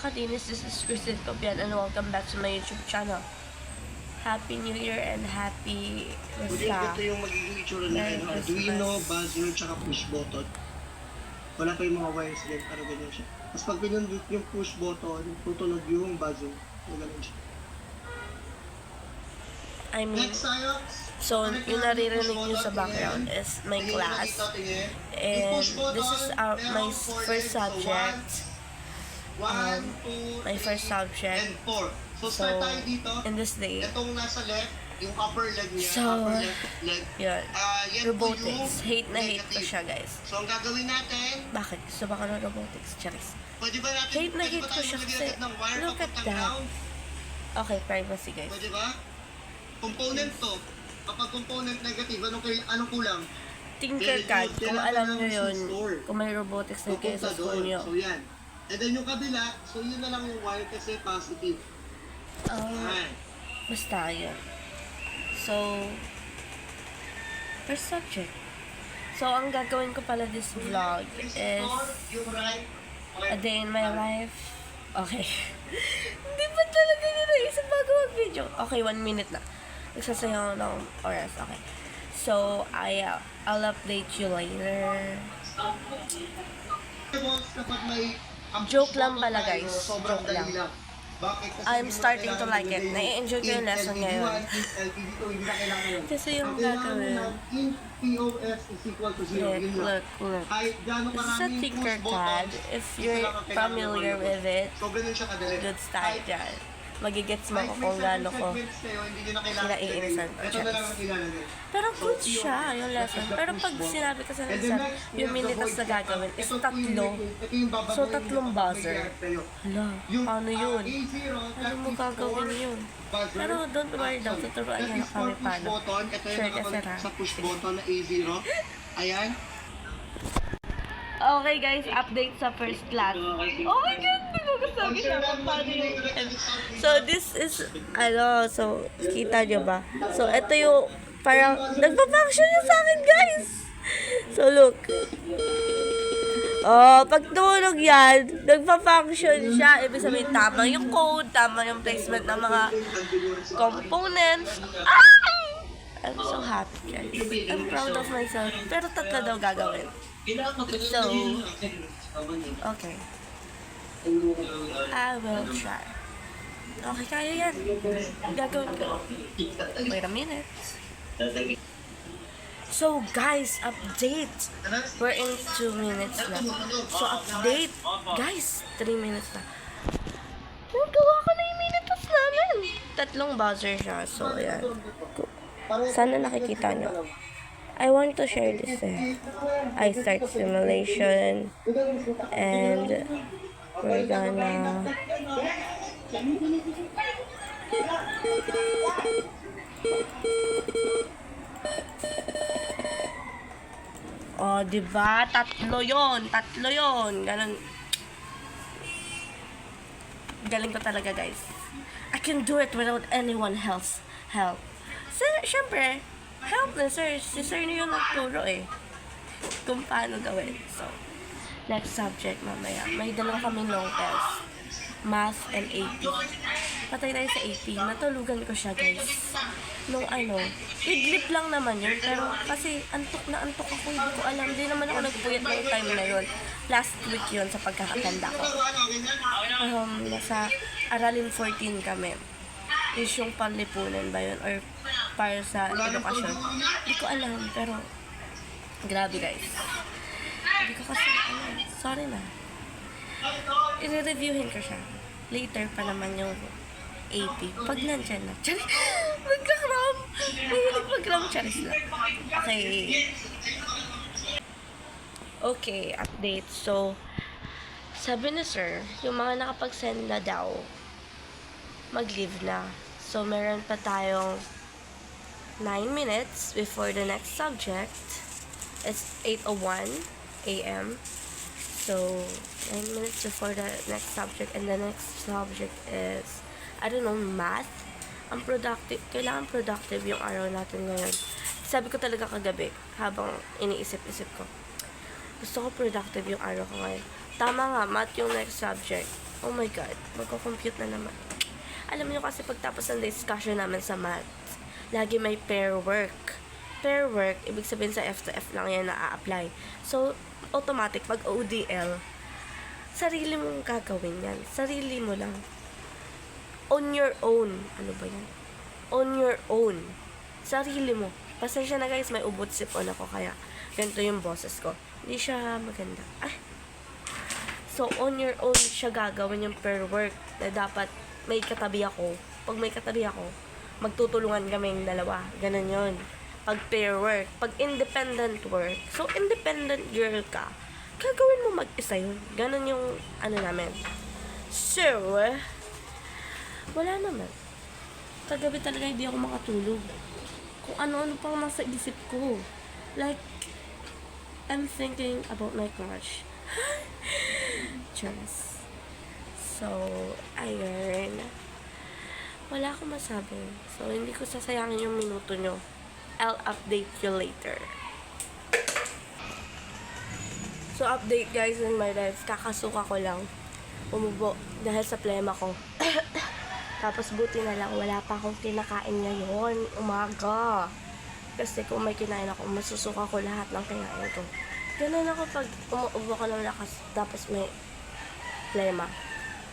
Kadinis, this is Christine Copian and welcome back to my YouTube channel. Happy New Year and Happy Ito yung magiging itsura na ano. Do you know buzzer tsaka push button? Wala pa yung mga wires din, pero ganyan siya. Tapos pag pinundot yung push button, tutunog yung buzzer. So, ganun siya. I mean, so yung naririnig nyo sa background is my class. And this is my first subject. My first subject. So, in this day, itong nasa left, yung upper leg niya, so, upper left leg. yun, robotics. Hate na hate ko siya, guys. So, ang gagawin natin, Bakit? Gusto ba ko ng robotics? Charis. pwede ba natin, Hate na hate ko siya kasi, look at that. Okay, privacy, guys. Pwede ba? Component to. Kapag component negative, anong kulang? Tinkercad, kung alam nyo yun, kung may robotics na kayo sa school nyo. So, yan. And then yung kabila, so yun na lang yung wire kasi positive. Basta yun. So, first subject. So, ang gagawin ko pala this vlog is a day in my life. Okay. Hindi pa talaga nyo naisip bago mag-video. Okay, 1 minute na. Nagsasayaw ng oras. Okay. So, I'll update you later. Joke lang pala, guys. Joke lang. I'm starting to like it. Nai-enjoy ko yung lesson ngayon. Kasi yung gagawin. Look. This is a Tinkercad. If you're familiar with it, good start dyan. Magigets mo ko kung gaano ko kinaiinisan. Pero good siya, yung lesson. Pero pag sinabi kasi ng lesson, yung minutes na gagawin is 3. So, 3 buzzer. Hala, paano yun? Ano mo gagawin yun? Pero don't worry daw, tuturuan niya na kami paano. Sure ka, sir, ha? Sa push button na A0. Ayan. Okay guys, update sa first class. Oh my God! Nagkasabi siya kung paano yung... So this is, so kita nyo ba? So ito yung parang, nagpa-function yun sa akin guys! So look. Oh, pag tumunog yan, nagpa-function siya. Ibig sabihin, tama yung code, tama yung placement ng mga components. Ay! I'm so happy guys. I'm proud of myself. Pero 3 daw gagawin. So, okay. I will try. Okay, kaya yan. Gagawin ko. Wait a minute. So, guys, update. We're in 2 minutes na. So, update. Guys, 3 minutes na. Nagawa ko na yung minutes namin. 3 buzzer siya. So, ayan. Sana nakikita nyo. I want to share this. I start simulation and we're gonna diba? 3 yon. Ganun. Galing ko talaga, guys. I can do it without anyone else help. Siyempre, help na sir. Si sir niyo yung nagturo kung paano gawin. So, next subject mamaya. May dalawa kaming long test. Math and AP. Patay tayo sa AP. Natulugan ko siya guys. Nung idlip lang naman yun. Pero kasi antok na antok ako. Hindi ko alam. Hindi naman ako nagpuyat ng time na yun. Last week yun sa pagkakatanda ko. Nasa Aralin 14 kami. Is yung panlipunan ba yun? Or para sa edukasyon? Hindi ko alam, pero grabe guys. Hindi ko kasi sorry na. I-reviewin ko siya. Later pa naman yung AP. Pag nandyan na. Charis! Magka-cram! Mahilig mag-cram. Charis lang. Okay. Okay, update. So, sabi ni sir, yung mga nakapag-send na daw, mag-leave na. So, meron pa tayong 9 minutes before the next subject. It's 8:01 a.m. So, 9 minutes before the next subject. And the next subject is, I don't know, math. Ang productive, kailangan productive yung araw natin ngayon. Sabi ko talaga kagabi, habang iniisip-isip ko. Gusto ko productive yung araw ko ngayon. Tama nga, math yung next subject. Oh my God, magko-compute na naman. Alam niyo kasi pagtapos ng discussion namin sa math, lagi may pair work. Pair work, ibig sabihin sa F to F lang yan na-apply. So, automatic, pag ODL, sarili mong gagawin yan. Sarili mo lang. On your own. Ano ba yan? On your own. Sarili mo. Pasensya na guys, may ubot sipon ako, kaya ganito yung boses ko. Hindi siya maganda. Ay. So, on your own siya gagawin yung pair work na dapat may katabi ako. Pag may katabi ako, magtutulungan kaming dalawa. Ganun yun. Pag pair work. Pag independent work. So, independent girl ka. Gagawin mo mag-isa yun. Ganun yung ano namin. So, wala naman. Kagabi talaga hindi ako makatulog. Kung ano-ano pang nasa isip ko. Like, I'm thinking about my crush. Just. So, ayun. Wala akong masabi. So, hindi ko sasayangin yung minuto nyo. I'll update you later. So, update guys in my life. Kakasuka ko lang. Umubo dahil sa plema ko. Tapos buti na lang, wala pa akong kinakain ngayon. Umaga. Kasi kung may kinain ako, masusuka ko lahat ng kinain ko. Ganun ako pag umuubo ko ng lakas, tapos may plema.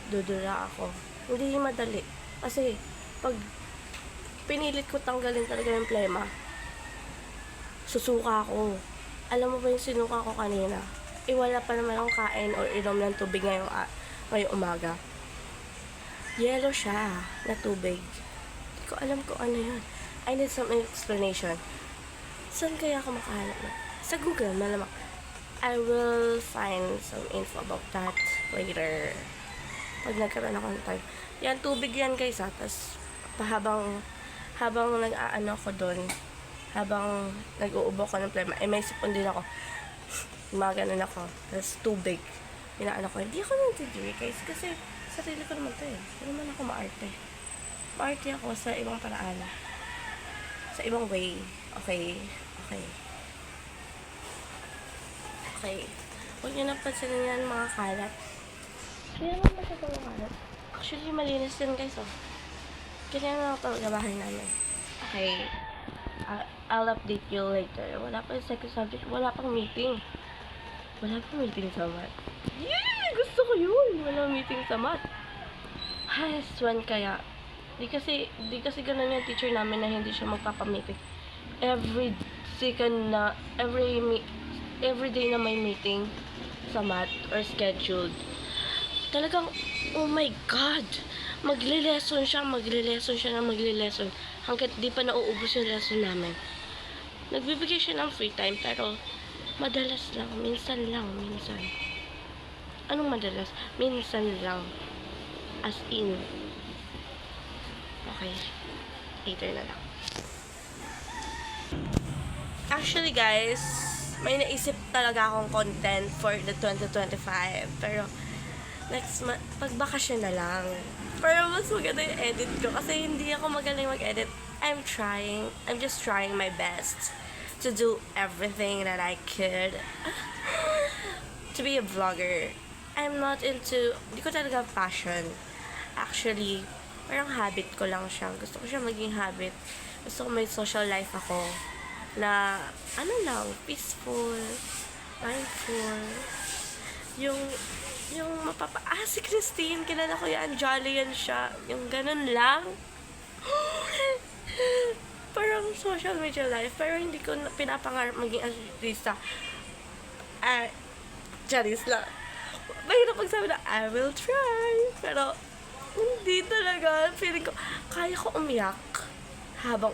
Dudula ako. Hindi madali. Kasi, pag pinilit ko tanggalin talaga yung plema, susuka ako. Alam mo ba yung sinuka ko kanina? Wala pa naman akong kain or inom ng tubig ngayong umaga. Yellow siya na tubig. Hindi ko alam kung ano yun. I need some explanation. Saan kaya ako makahanap na? Sa Google, malamang. I will find some info about that later. Pag nagkaroon ako ng time. Yan, tubig yan guys ha. Tapos, habang nag-aano ako doon, habang nag-uubo ko ng plema, may sipon din ako. Gumaganon ako. Tapos, tubig. Inaano ko. Hindi ako nang-degree guys. Kasi, sarili ko naman ito eh. Hindi naman ako maarte. Maarte ako sa ibang paraan. Sa ibang way. Okay. Huwag nyo napansinin yan mga kalat. Hindi naman masyadong kalat. Actually, malinis din guys, oh. Kaya na ako gabahin namin. Okay. I'll update you later. Wala pa yung second subject. Wala pang meeting. Wala pang meeting sa math. Yay! Gusto ko yun! Wala meeting sa math. Ay, swan kaya. Di kasi ganun yung teacher namin na hindi siya magpapamiting. Every day na may meeting sa math or scheduled. Talagang, oh my God! Magle-lesson siya hanggat di pa nauubos yung lesson namin. Nagbibigay siya ng free time pero madalas lang, minsan. Anong madalas? Minsan lang. As in. Okay. Later na lang. Actually guys, may naisip talaga akong content for the 2025. Pero, next month, pagbakasyon na lang. Pero mas maganda yung edit ko kasi hindi ako magaling mag-edit. I'm just trying my best to do everything that I could to be a vlogger. I'm not into, hindi ko talaga passion. Actually, parang habit ko lang siya. Gusto ko siya maging habit. Gusto ko may social life ako na, peaceful, mindful. Yung si Christine, kilala ko yan, jolly yan siya. Yung ganun lang. Parang social media life, pero hindi ko pinapangarap maging artista. Charis lang. Mahirap pagsabi na, I will try. Pero, hindi talaga. Feeling ko, kaya ko umiyak habang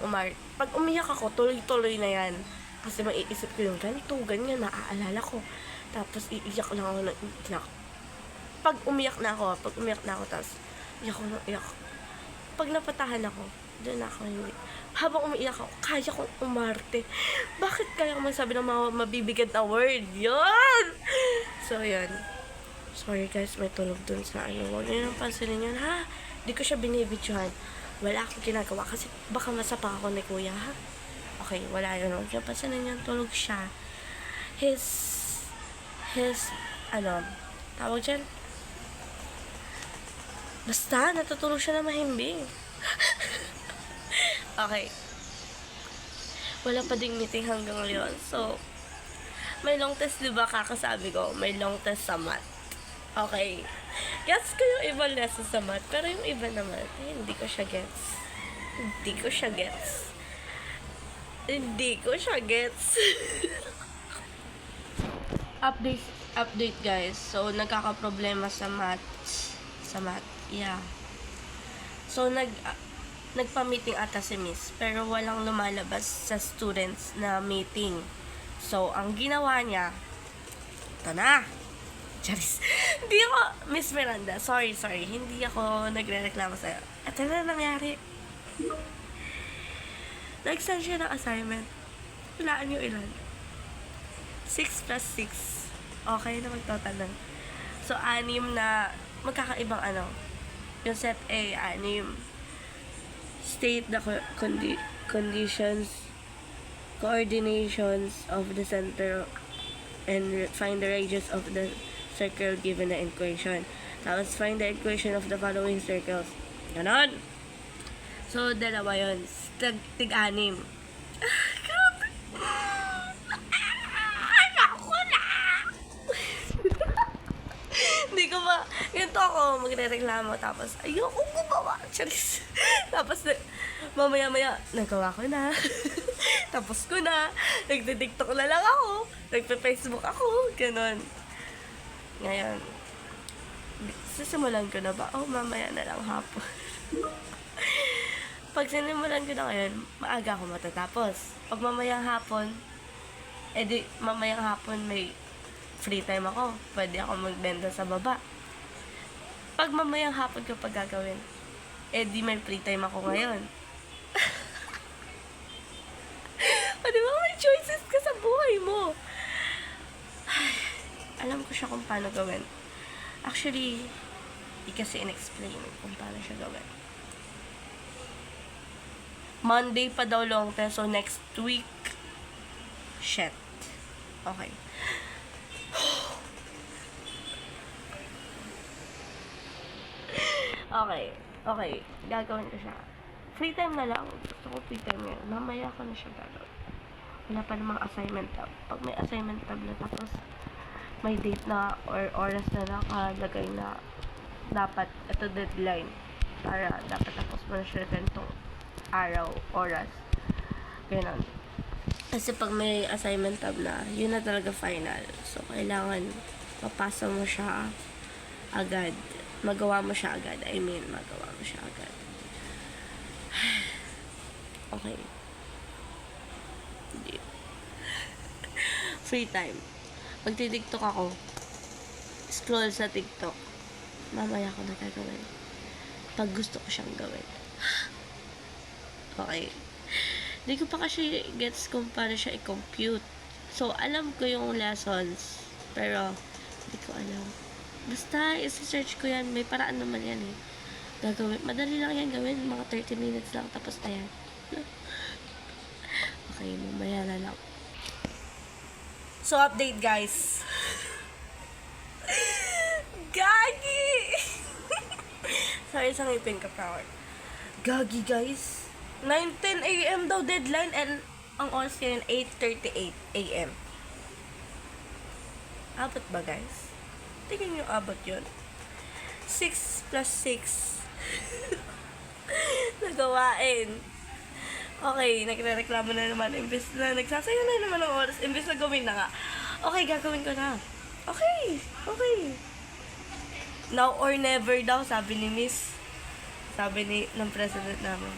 Pag umiyak ako, tuloy-tuloy na yan. Kasi maiisip ko yung ganito, ganyan, naaalala ko. Tapos, iiyak lang ako ng iiyak. Pag umiyak na ako, tapos, iyak. Pag napatahan ako, doon ako hindi. Habang umiiyak ako, kaya kong umarte. Bakit kaya ko magsabi ng mga mabibigad na word? Yun! So, yun. Sorry guys, may tunog dun sa Huwag niyo nang pansinin yun, ha? Di ko siya binibidyohan. Wala akong ginagawa kasi baka masapa ako ni kuya, ha? Okay, wala yun. Huwag niyo pansinin yun, tulog siya. Tawag dyan? Basta, natutulog siya na mahimbing. Okay. Wala pa ding meeting hanggang ngayon. So, may long test, di ba kakasabi ko? May long test sa math. Okay. Gets ko yung ibang lesson sa math, pero yung iba naman, hindi ko siya gets. Hindi ko siya gets. Hindi ko siya gets. Update guys. So, nagkakaproblema sa math. Yeah. So, nagpa-meeting ata si Miss, pero walang lumalabas sa students na meeting. So, ang ginawa niya, ito na. Charis. Hindi ako, Miss Miranda, sorry, hindi ako nagre-reklamo sa'yo. Ito na nangyari. Nag-send siya ng assignment. Hulaan yung ilan. 6 plus 6. Okay na magtotal ng. So, 6 na magkakaibang ano. Yung set A, 6. State the conditions, coordinations of the center, and find the radius of the circle given the equation. Tapos, find the equation of the following circles. Ganon. So, dalawa yun. Tig-6. Grabe. Ako na! Hindi ko ba, ganito ako, magre-reklamo, tapos, ayoko gumawa. Charis. Tapos, mamaya-maya, nagawa ko na. Tapos ko na. Nagde-TikTok na lang ako. Nagpe-Facebook ako. Ganon. Ngayon, sisimulan ko na ba? Oh, mamaya na lang hapon. Pag sinimulan ko na ngayon, maaga ako matatapos. Pag mamayang hapon, mamayang hapon may free time ako. Pwede ako magbenta sa baba. Pag mamayang hapon ko pag gagawin, may free time ako ngayon. O, di ba may choices ka sa buhay mo? Alam ko siya kung paano gawin. Actually, di kasi in-explain kung paano siya gawin. Monday pa daw long test, so next week. Shit. Okay. Okay. Gagawin ko siya. Free time na lang. Gusto ko free time ngayon. Mamaya ko na siya gagawin. Wala pa namang assignment tab. Pag may assignment tab na tapos may date na or oras na nakalagay na dapat ito deadline para dapat tapos mo na siya ganitong araw, oras. Ganun. Kasi pag may assignment tab na, yun na talaga final. So, kailangan mapasa mo siya agad. Magawa mo siya agad. Magawa mo siya agad. Okay. Hindi. Free time. Pag TikTok ako, scroll sa TikTok. Mamaya ko na gagawin. Pag gusto ko siyang gawin. Okay. Hindi ko pa kasi gets kung paano siya i-compute. So, alam ko yung lessons. Pero, hindi ko alam. Basta, isa-search ko yan. May paraan naman yan eh. Gagawin. Madali lang yan gawin. Mga 30 minutes lang. Tapos na yan. Okay, mamaya na lang. So, update guys. Gagi! Sorry sa ngipin ka, Power. Gagi guys. 9:10 a.m. daw deadline and ang oras ngayon 8:38 a.m. Abot ba guys? Tingnan nyo abot yun. 6 plus 6. Nagawain. Okay, nagre-reklamo na naman. Imbes na nagsasayo na naman ng oras. Imbes na gawin na nga. Okay, gagawin ko na. Okay. Now or never daw, sabi ni Miss. Sabi ng president namin.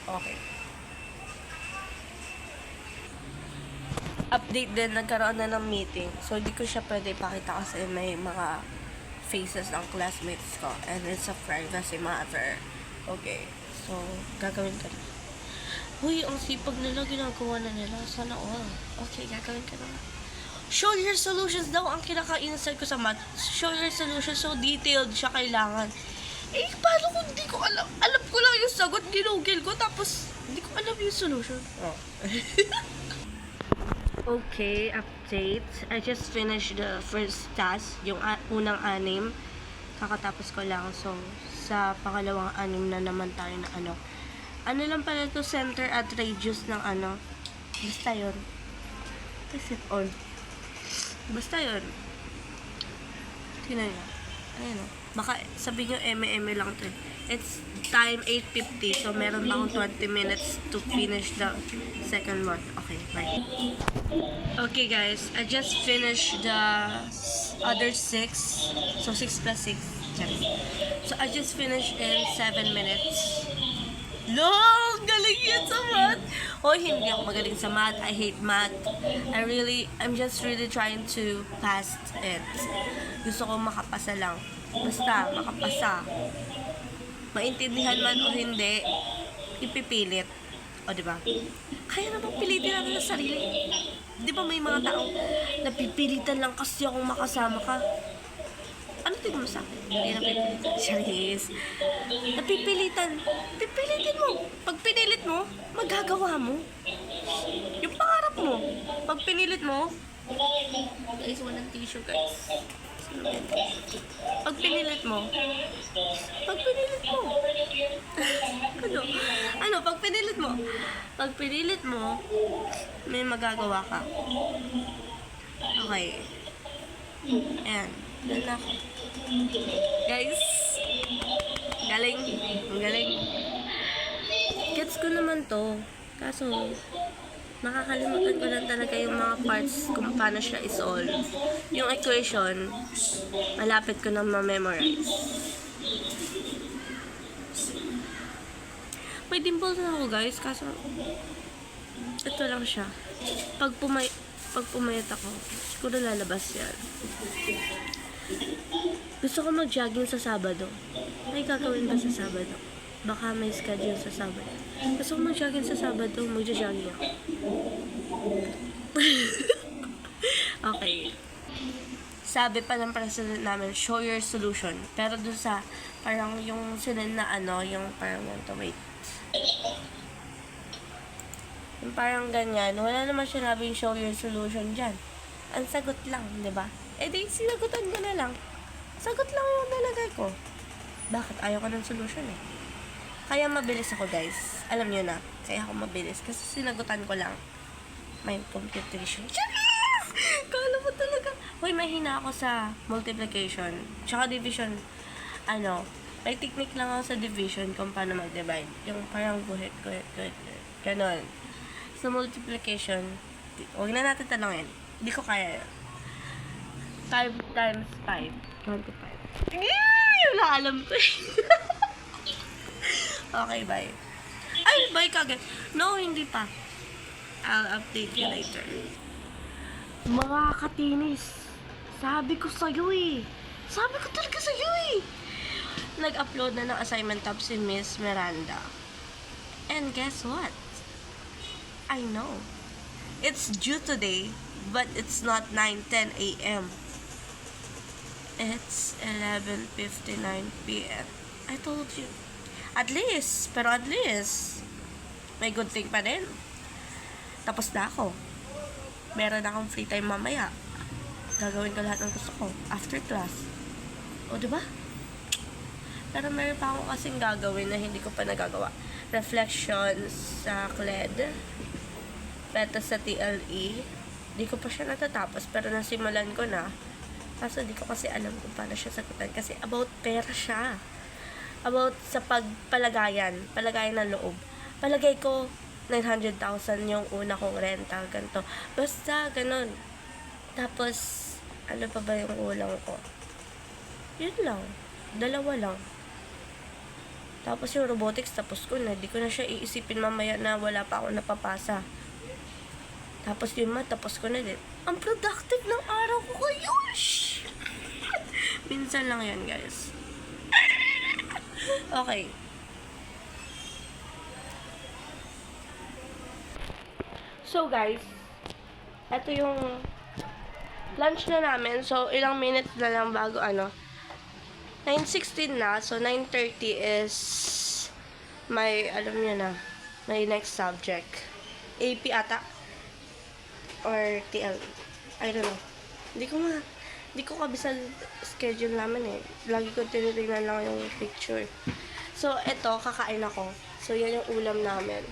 Okay. Update din, nagkaroon na ng meeting. So, hindi ko siya pwede ipakita kasi may mga faces ng classmates ko. And it's a privacy matter. Okay. So, gagawin ko na. Uy, ang sipag nila, ginagawa na nila. Sana all. Okay, gagawin ko na. Show your solutions daw ang kinaka-insert ko sa math. Show your solutions. So, detailed siya kailangan. Paano kung hindi ko alam? Alam ko lang yung sagot, ginugil ko, tapos hindi ko alam yung solution. Oh. Okay, update. I just finished the first task, yung unang 6. Kakatapos ko lang. So, sa pangalawang anim na naman tayo na ano. Ano lang pala to, center at radius ng ano. Basta yun. Is it on? Basta yun. Tingnan nyo. Ayan o. Baka sabihin nyo eme lang to. It's time 8:50. So, meron pa akong 20 minutes to finish the second one. Okay, bye. Okay, guys. I just finished the other 6. So, 6 plus 6. Sorry. So, I just finished in 7 minutes. Long! Galing yan sa math! Hoy, hindi ako magaling sa math. I hate math. I'm just really trying to pass it. Gusto ko makapasa lang. Basta, makapasa. Maintindihan man o hindi, ipipilit. O, diba? Kaya naman pilitin natin sa sarili. Di ba may mga taong napipilitan lang kasi akong makasama ka? Ano tingin mo sa akin? Hindi napipilitan. Charis. Napipilitan. Pipilitin mo. Pag pinilit mo, magagawa mo. Yung pangarap mo. Pag pinilit mo, guys, walang tissue, guys. Pag pinilit mo, ano, pag pinilit mo, may magagawa ka. Okay. Ayan. Doon na ako. Guys, galing. Ang galing. Gets ko naman to. Kaso, makakalimutan ko lang talaga yung mga parts kung paano siya isolve. Yung equation, malapit ko na ma-memorize. May dimples na ako, guys. Kaso, ito lang siya. Pag pumayat ako, siguro lalabas yan. Gusto ko mag-jogging sa Sabado. May gagawin ba sa Sabado? Baka may schedule sa Sabado. Gusto ko mag-jogging sa Sabado, mag-jogging ako. Okay. Sabi pa ng president namin, show your solution. Pero dun sa, parang yung sinend na ano, yung parang ganito, wait. Yung parang ganyan, wala naman siya nabing show your solution dyan. Ang sagot lang, di ba? Eh di, sinagutan ko na lang. Sagot lang yung nalagay ko. Bakit? Ayaw ko ng solution eh. Kaya mabilis ako, guys. Alam nyo na, kaya ako mabilis. Kasi sinagutan ko lang. May computation. Charis! Kala mo talaga. Hoy, mahina ako sa multiplication. Tsaka division. Ano, may technique lang ako sa division kung paano mag-divide. Yung parang guhit. Ganon. Sa multiplication, huwag na natin tanongin. Hindi ko kaya yun. 5 times 5. 25. Wala alam ko eh. Okay, bye. Ay, bye kagad. No, hindi pa. I'll update you later. Mga katinis, sabi ko sa'yo eh. Sabi ko talaga sa'yo eh. Nag-upload na ng assignment tab si Miss Miranda. And guess what? I know. It's due today, but it's not 9:10 a.m. It's 11:59 p.m. I told you. At least, pero at least, may good thing pa din. Tapos na ako. Meron akong free time mamaya. Gagawin ko lahat ng gusto ko after class. O, diba? Pero meron pa ako kasing gagawin na hindi ko pa nagagawa. Reflections sa CLED. Beta sa TLE. Hindi ko pa siya natatapos, pero nasimulan ko na. Kaso di ko kasi alam kung paano siya sagutan. Kasi about pera siya. About sa palagayan ng loob. Palagay ko, 900,000 yung una kong rental, ganito. Basta, ganun. Tapos, ano pa ba yung ulang ko? Yun lang. 2 lang. Tapos yung robotics, tapos ko na. Di ko na siya iisipin mamaya na wala pa ako napapasa. Tapos yung math, tapos ko na din. Ang productive ng araw ko ngayon! Minsan lang yan, guys. Okay. So, guys, ito yung lunch na namin. So, ilang minutes na lang bago 9:16 na. So, 9:30 is may, alam nyo na, may next subject. AP ata. Or TL. I don't know. Di ko kabisa schedule namin eh. Lagi ko tinitingnan lang yung picture. So, eto, kakain ako. So, yan yung ulam namin.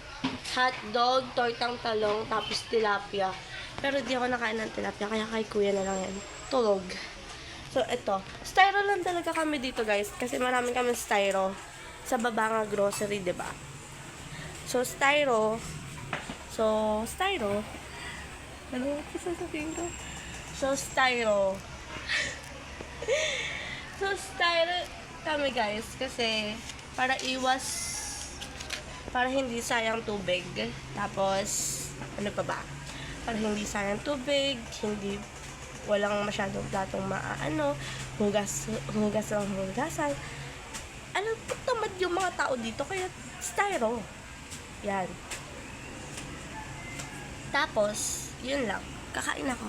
Hotdog, tortang talong, tapos tilapia. Pero di ako nakain ng tilapia, kaya kay kuya na lang yan. Tulog. So, eto. Styro lang talaga kami dito, guys. Kasi maraming kami styro. Sa baba nga grocery, diba? So, styro. Ano sasabihin ko? So, styro. So, styro kami, guys. Kasi, para hindi sayang tubig. Tapos, ano pa ba? Para hindi sayang tubig, walang masyadong platong hugasan. Alam ko tamad yung mga tao dito, kaya styro. Yan. Tapos, yun lang. Kakain ako.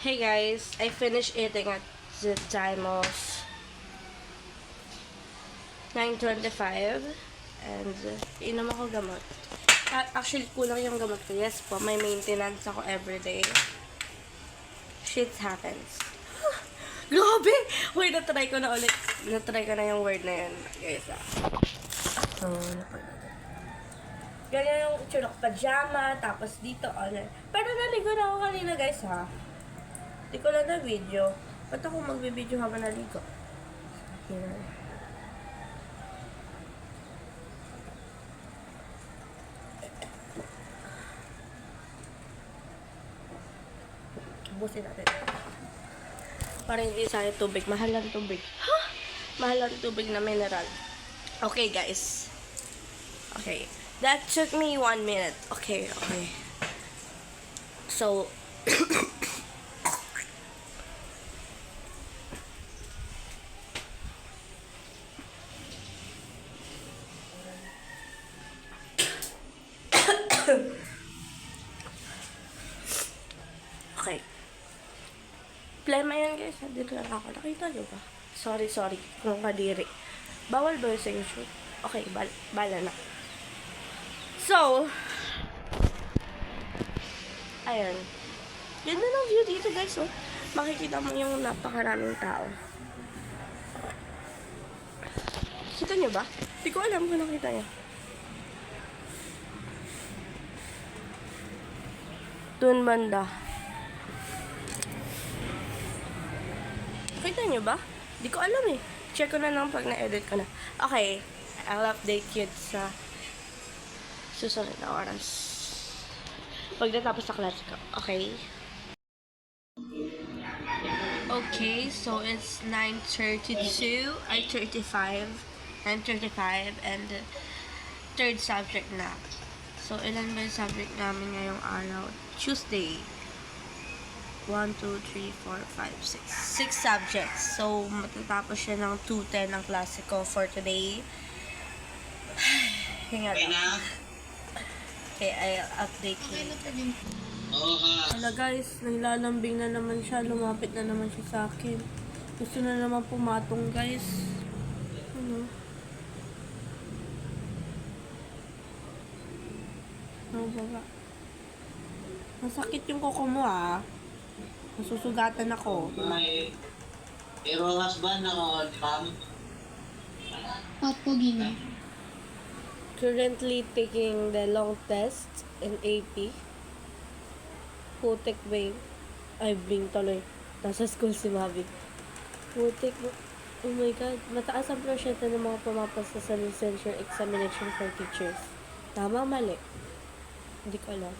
Hey guys, I finished eating at the time of 9:25 and inom ako gamot. Actually, kulang yung gamot ko. Yes po, may maintenance ako everyday. Shit happens. Grabe! Uy, natry ko na ulit. Natry ko na yung word na yun. Guys, So, ganyan yung itsura ko. Pajama, tapos dito, Pero naligo na ako kanina, guys, ha? Di ko lang na video. Ba't ako magbibideo habang naligo? Yan. Ubusin natin. Para hindi sayang tubig. Mahal ang tubig. Ha? Mahal ang tubig na mineral. Okay, guys. Okay. That took me 1 minute. Okay. So, okay. Plema yan, guys. Dito lang ako. Nakita nyo ba? Sorry. Kung kadiri. Bawal ba yun sa YouTube? Okay, bala na. So, ayan. Ganda ng view dito, guys, oh. Makikita mo yung napakaraming tao. Kita nyo ba? Hindi ko alam kung nakita nyo. Doon banda. Kita nyo ba? Di ko alam eh. Check ko na lang pag na-edit ko na. Okay. I'll update you sa susunod na oras. Pag natapos sa klase ko. Okay? Okay, so it's 9:35 and third subject na. So, ilan ba yung subject namin ngayong araw? Tuesday. 1, 2, 3, 4, 5, 6. 6 subjects. So, matatapos siya ng 2:10 ang klase ko for today. Hinga lang. Okay, I'll update you. Hala guys, naglalambing na naman siya. Lumapit na naman siya sa akin. Gusto na naman pumatong, guys. Ano? Ano ba? Masakit yung kuko mo, ah. Nasusugatan ako. Pero ang husband ako, ma'am. Opo, Gina. Currently taking the long test in AP. Putik babe. Ay, bing tuloy. Nasa school si Mavic. Putik. Oh my God. Mataas ang prosyente ng mga pumapasa sa licensure examination for teachers. Tama, mali. Hindi ko alam.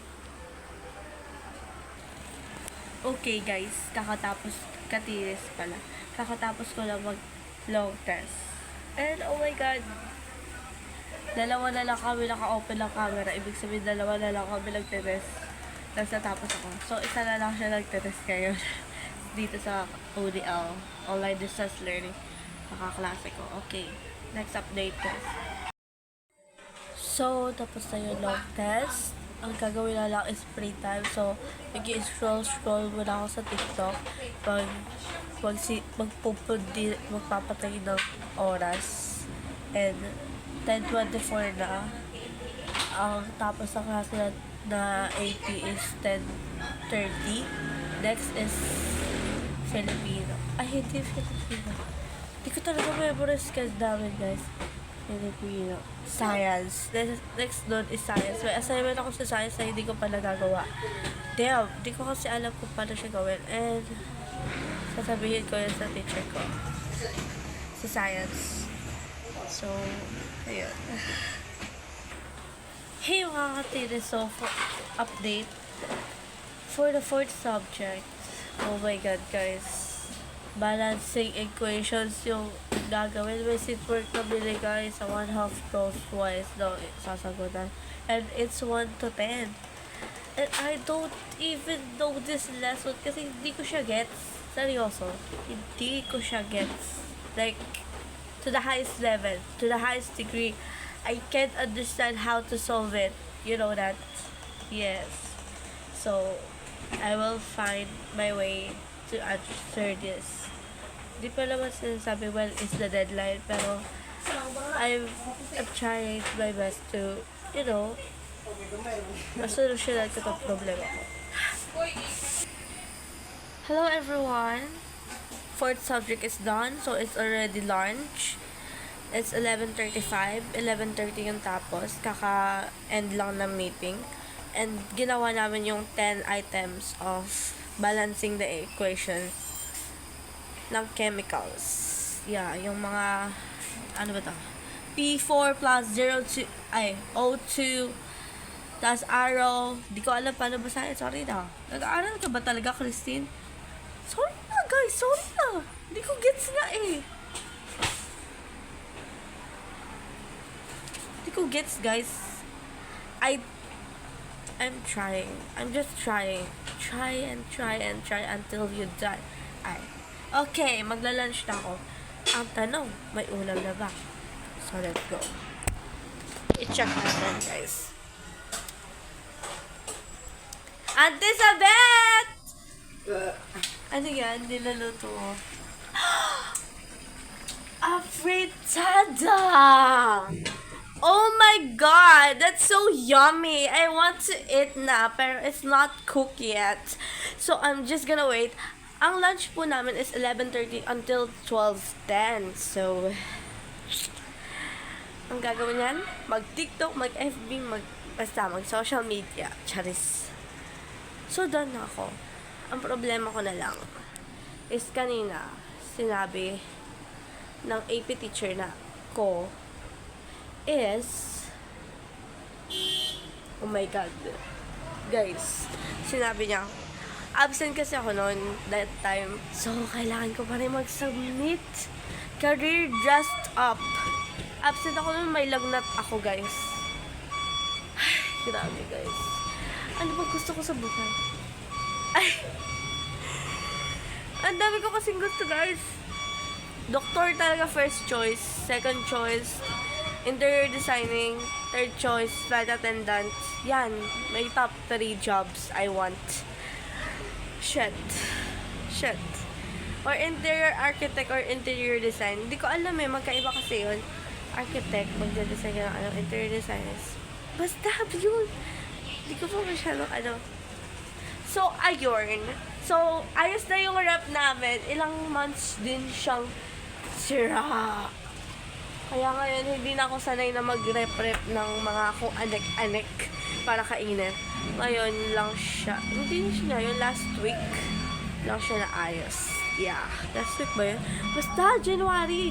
Okay guys, katiris pala. Kakatapos ko lang mag long test. And oh my God, dalawa na lang kami naka-open ng camera. Ibig sabihin, dalawa na lang kami nagtitest. Tapos natapos ako. So, isa na lang siya nagtitest ngayon. Dito sa ODL, Online Distance Learning. Nakaklase ko. Okay, next update guys. So, tapos na yung long test. Ang gagawin na lang is free time. So, nag-scroll muna ako sa TikTok. Magpapatay ng oras. And, 10:24 na. Ang tapos ng klase na AP is 10:30 11:30. Next is Filipino. Ay, hindi Filipino. Hindi ko talaga memorize kasi dami, guys. Filipino. Science. Next doon is science. May assignment ako sa science na hindi ko pa nagagawa. Damn, hindi ko kasi alam kung paano siya gawin. And, sasabihin ko yun sa teacher ko. Sa science. So, ayun. Hey mga katiri, so for update for the fourth subject. Oh my god, guys. Balancing equations yung gagawin. May sit work na binigay sa 1/2 crosswise daw sasagutan. And it's 1 to 10. And I don't even know this lesson kasi hindi ko siya gets. Seryoso. Hindi ko siya gets. Like, to the highest level, to the highest degree. I can't understand how to solve it. You know that? Yes. So, I will find my way to answer this. Di pa naman sinasabi, well, it's the deadline, pero I'm trying my best to, you know, masolusyonan ko itong problema ko. Hello everyone! Fourth subject is done, so it's already lunch. It's 11:35, 11:30 yung tapos, kaka-end lang ng meeting. And ginawa namin yung 10 items of balancing the equation ng chemicals. Yeah, yung mga, ano ba to? P4 plus O2, tas arrow. Di ko alam paano basahin. Sorry na. Nag-aaral ka ba talaga, Christine? Sorry na, guys. Sorry na. Di ko gets na eh. Di ko gets, guys. I'm trying. I'm just trying. Try until you die. Okay, magla-lunch na ako. Ang tanong, may ulam na ba? So, let's go. I-check natin, guys. Auntie Sabet! Ano yan? Nilaluto mo. A frittata! Oh my god! That's so yummy! I want to eat na, pero it's not cooked yet. So, I'm just gonna wait. Ang lunch po namin is 11:30 until 12:10. So, ang gagawin yan, mag-TikTok, mag-FB, basta mag-social media. Charis. So, done na ako. Ang problema ko na lang is kanina, sinabi ng AP teacher na ko is, oh my god, guys, sinabi niya, absent kasi ako noon that time. So, kailangan ko pa rin mag-submit. Career dressed up. Absent ako noon, may lagnat ako, guys. Ay, grabe, guys. Ano ba gusto ko sa buhay? Ay! Ang dami ko kasing gusto, guys. Doktor talaga first choice. Second choice, interior designing. Third choice, flight attendant. Yan. May top 3 jobs I want. Shit. Or interior architect or interior design. Hindi ko alam eh, magkaiba kasi yun. Architect, magde-design ka ng interior designers. Basta yun. Hindi ko pa masyadong So, ayun. So, ayos na yung rep namin. Ilang months din siyang sira. Kaya ngayon, hindi na ako sanay na mag-rep-rep ng mga kung anek-anek para kainin. Ngayon lang siya. Hindi siya yung last week lang siya na ayos. Yeah. Last week ba yun? Basta, January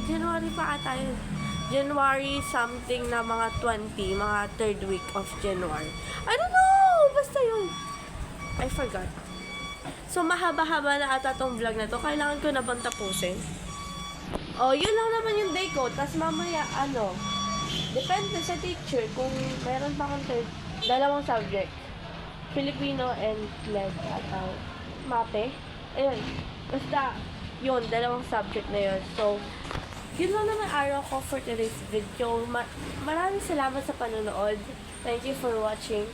pa ata yun. January something na mga 20, mga third week of January. I don't know! Basta yun. I forgot. So, mahaba-haba na ata tong vlog na to. Kailangan ko na bang tapusin? Oh, yun lang naman yung day ko. Tapos mamaya, depende sa teacher kung meron pa akong dalawang subject. Filipino and LED at mate. Ayun. Basta, yun, dalawang subject na yun. So, yun lang naman araw ko for today's video. Maraming salamat sa panonood. Thank you for watching.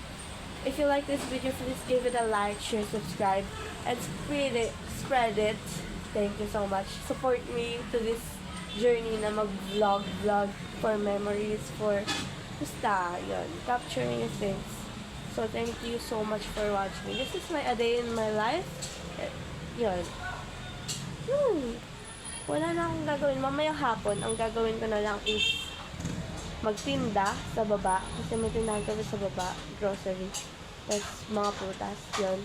If you like this video, please give it a like, share, subscribe, and spread it. Thank you so much. Support me to this journey na mag-vlog for memories, for basta, yun, capturing things. So, thank you so much for watching. This is a day in my life. Yun. Wala na akong gagawin. Mamaya hapon, ang gagawin ko na lang is magtinda sa baba. Kasi may tindahan kami sa baba. Grocery. Tapos, mga prutas. Yun.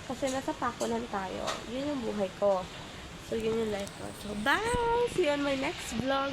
Kasi nasa pakulan tayo. Yun yung buhay ko. So, yun yung life ko. So, bye! See you on my next vlog.